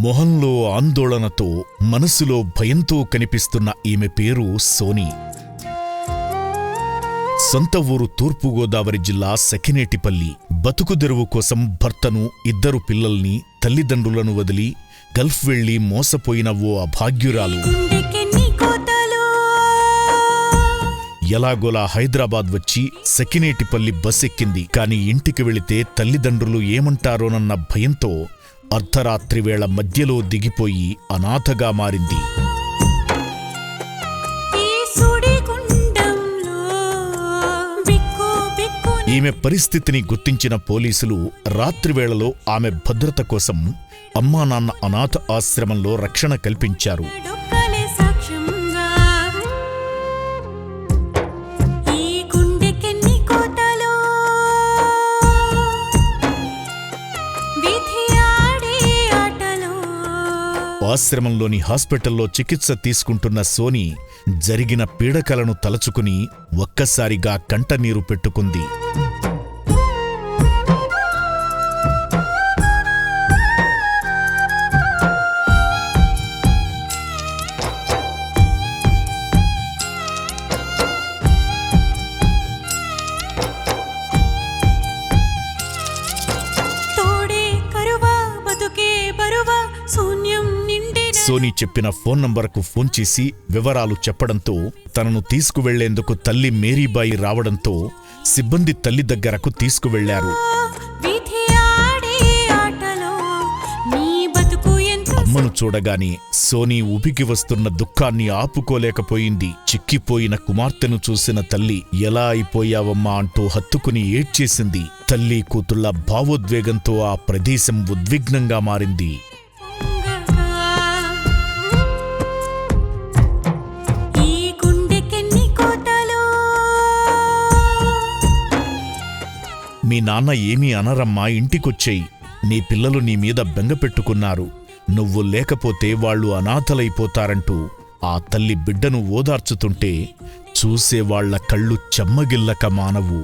మొహంలో ఆందోళనతో మనసులో భయంతో కనిపిస్తున్న ఈమె పేరు సోని. సొంత ఊరు తూర్పుగోదావరి జిల్లా సఖినేటిపల్లి. బతుకుదెరువు కోసం భర్తను, 2 పిల్లల్ని, తల్లిదండ్రులను వదిలి గల్ఫ్ వెళ్లి మోసపోయిన ఓ అభాగ్యురాలు ఎలాగోలా హైదరాబాద్ వచ్చి సఖినేటిపల్లి బస్ ఎక్కింది. కాని ఇంటికి వెళితే తల్లిదండ్రులు ఏమంటారోనన్న భయంతో అర్ధరాత్రి వేళ మధ్యలో దిగిపోయి అనాథగా మారింది. ఈమె పరిస్థితిని గుర్తించిన పోలీసులు రాత్రివేళలో ఆమె భద్రత కోసం అమ్మానాన్న అనాథ ఆశ్రమంలో రక్షణ కల్పించారు. ఆశ్రమంలోని హాస్పిటల్లో చికిత్స తీసుకుంటున్న సోని జరిగిన పీడకలను తలచుకుని ఒక్కసారిగా కంటనీరు పెట్టుకుంది. సోని చెప్పిన ఫోన్ నంబర్కు ఫోన్ చేసి వివరాలు చెప్పడంతో తనను తీసుకువెళ్లేందుకు తల్లి మేరీబాయి రావడంతో సిబ్బంది తల్లి దగ్గరకు తీసుకువెళ్లారు. అమ్మను చూడగానే సోని ఉబికి వస్తున్న దుఃఖాన్ని ఆపుకోలేకపోయింది. చిక్కిపోయిన కుమార్తెను చూసిన తల్లి ఎలా అయిపోయావమ్మా అంటూ హత్తుకుని ఏడ్చేసింది. తల్లి కూతుళ్ల భావోద్వేగంతో ఆ ప్రదేశం ఉద్విగ్నంగా మారింది. మీ నాన్న ఏమీ అనరమ్మా, ఇంటికొచ్చేయి. నీ పిల్లలు నీ మీద బెంగపెట్టుకున్నారు. నువ్వు లేకపోతే వాళ్లు అనాథలైపోతారంటూ ఆ తల్లి బిడ్డను ఓదార్చుతుంటే చూసేవాళ్ల కళ్ళు చెమ్మగిల్లక మానవు.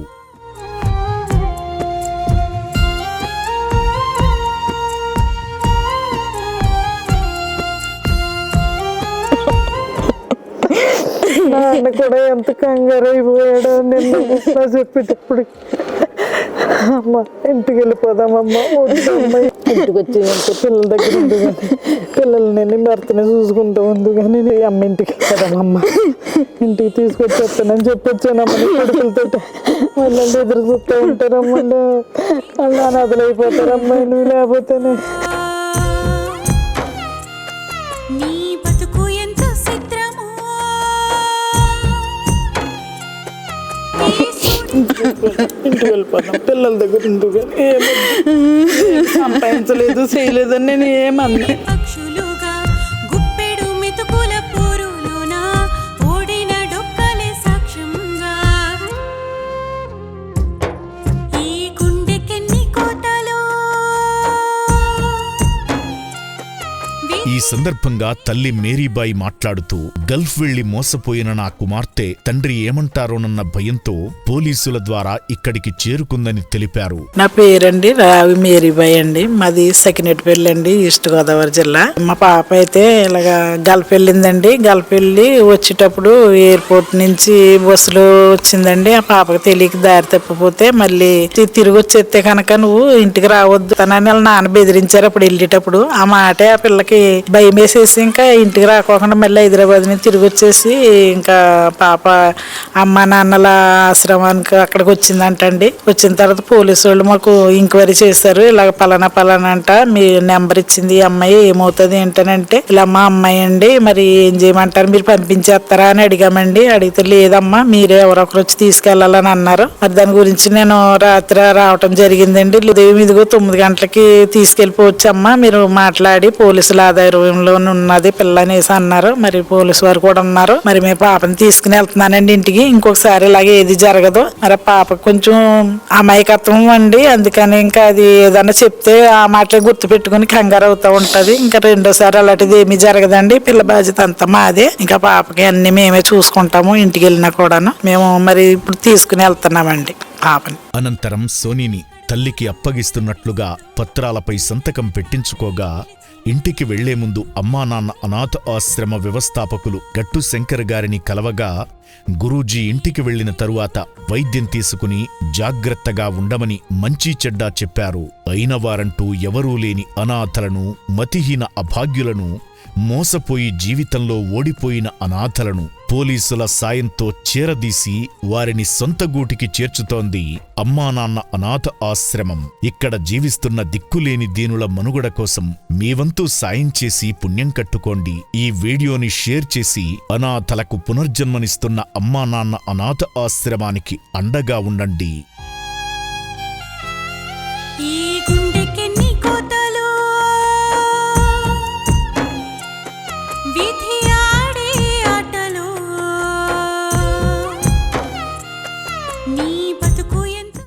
నాన్న కూడా ఎంత కంగారైపోయాడో నిన్న చెప్పేటప్పుడు. అమ్మ ఇంటికి వెళ్ళిపోదామమ్మా, వద్దమ్మా ఇంటికి వచ్చేయంటే పిల్లల దగ్గర ఉంది కానీ పిల్లల్ని భర్తని చూసుకుంటూ ఉంది కానీ అమ్మ ఇంటికి వెళ్ళిపోదామమ్మా, ఇంటికి తీసుకొచ్చేస్తానని చెప్పొచ్చానమ్మ. కొడుకులతో వాళ్ళంటే ఎదురు చూస్తూ ఉంటారమ్మా, వాళ్ళు అనాథలైపోతారమ్మా నువ్వు లేకపోతేనే. ఇంటికి వెళ్ళిపోతాం పిల్లల దగ్గర ఉంటుంది కానీ ఏమో సంపాదించలేదు చేయలేదని నేను ఏమన్నా. ఈ సందర్భంగా తల్లి మేరీబాయి మాట్లాడుతూ గల్ఫ్ వెళ్లి మోసపోయిన నా కుమార్తె తండ్రి ఏమంటారోనన్న భయంతో పోలీసుల ద్వారా ఇక్కడికి చేరుకుందని తెలిపారు. నా పేరండి రావి మేరీబాయి అండి, మాది సఖినేటిపల్లి అండి, ఈస్ట్ గోదావరి జిల్లా. మా పాప అయితే ఇలాగా గల్ఫ్ వెళ్ళిందండి. గల్ఫ్ వెళ్ళి వచ్చేటప్పుడు ఎయిర్పోర్ట్ నుంచి బస్సులో వచ్చిందండి. ఆ పాపకు తెలియక దారి తప్పిపోతే మళ్ళీ తిరిగి వచ్చేస్తే కనుక నువ్వు ఇంటికి రావద్దు అని వాళ్ళ నాన్న బెదిరించారు. అప్పుడు వెళ్ళేటప్పుడు ఆ మాటే ఆ పిల్లకి భయం వేసేసి ఇంకా ఇంటికి రాకోకుండా మళ్ళీ హైదరాబాద్ నుంచి తిరిగి వచ్చేసి ఇంకా పాప అమ్మ నాన్నల ఆశ్రమానికి అక్కడికి వచ్చిందంటండి. వచ్చిన తర్వాత పోలీసు వాళ్ళు మాకు ఎంక్వైరీ చేశారు. ఇలాగ పలానా అంట మీ నెంబర్ ఇచ్చింది ఈ అమ్మాయి, ఏమవుతుంది ఏంటనంటే ఇలా మా అమ్మాయి అండి, మరి ఏం చేయమంటారు, మీరు పంపించేస్తారా అని అడిగామండి. అడిగితే లేదమ్మా మీరే ఎవరొకరు వచ్చి తీసుకెళ్లాలని అన్నారు. మరి దాని గురించి నేను రాత్రి రావటం జరిగిందండి. ఉదయం ఇదిగో 9 గంటలకి తీసుకెళ్ళిపోవచ్చమ్మా, మీరు మాట్లాడి పోలీసుల ఆధారంలో ఉన్నది పిల్ల అనేసి అన్నారు. మరి పోలీసు వారు కూడా ఉన్నారు. మరి మీ పాపని తీసుకుని వెళ్తున్నానండి ఇంటికి, ఇంకొకసారి ఇలాగే ఏది జరగదు. మరి పాప కొంచెం అమాయకత్వం అండి, అందుకని ఇంకా అది ఏదన్నా చెప్తే ఆ మాటలే గుర్తు పెట్టుకుని కంగారు అవుతా ఉంటది. ఇంకా రెండోసారి అలాంటిది ఏమీ జరగదండి. పిల్ల బాధ్యత అంతా మాదే. ఇంకా పాపకి అన్ని మేమే చూసుకుంటాము. ఇంటికి వెళ్ళినా కూడాను మేము మరి ఇప్పుడు తీసుకుని వెళ్తున్నామండి పాపని. అనంతరం సోనీని తల్లికి అప్పగిస్తున్నట్లుగా పత్రాలపై సంతకం పెట్టించుకోగా ఇంటికి వెళ్లే ముందు అమ్మా నాన్న అనాథ ఆశ్రమ వ్యవస్థాపకులు గట్టు శంకర్ గారిని కలవగా గురూజీ ఇంటికి వెళ్లిన తరువాత వైద్యం తీసుకుని జాగ్రత్తగా ఉండమని మంచీ చెడ్డా చెప్పారు. అయిన వారంటూ ఎవరూ లేని అనాథలను, మతిహీన అభాగ్యులను, మోసపోయి జీవితంలో ఓడిపోయిన అనాథలను పోలీసుల సాయంతో చేరదీసి వారిని సొంత గూటికి చేర్చుతోంది అమ్మానాన్న అనాథ ఆశ్రమం. ఇక్కడ జీవిస్తున్న దిక్కులేని దీనుల మనుగడ కోసం మీ వంతు సాయం చేసి పుణ్యం కట్టుకోండి. ఈ వీడియోని షేర్ చేసి అనాథలకు పునర్జన్మనిస్తున్న అమ్మానాన్న అనాథ ఆశ్రమానికి అండగా ఉండండి.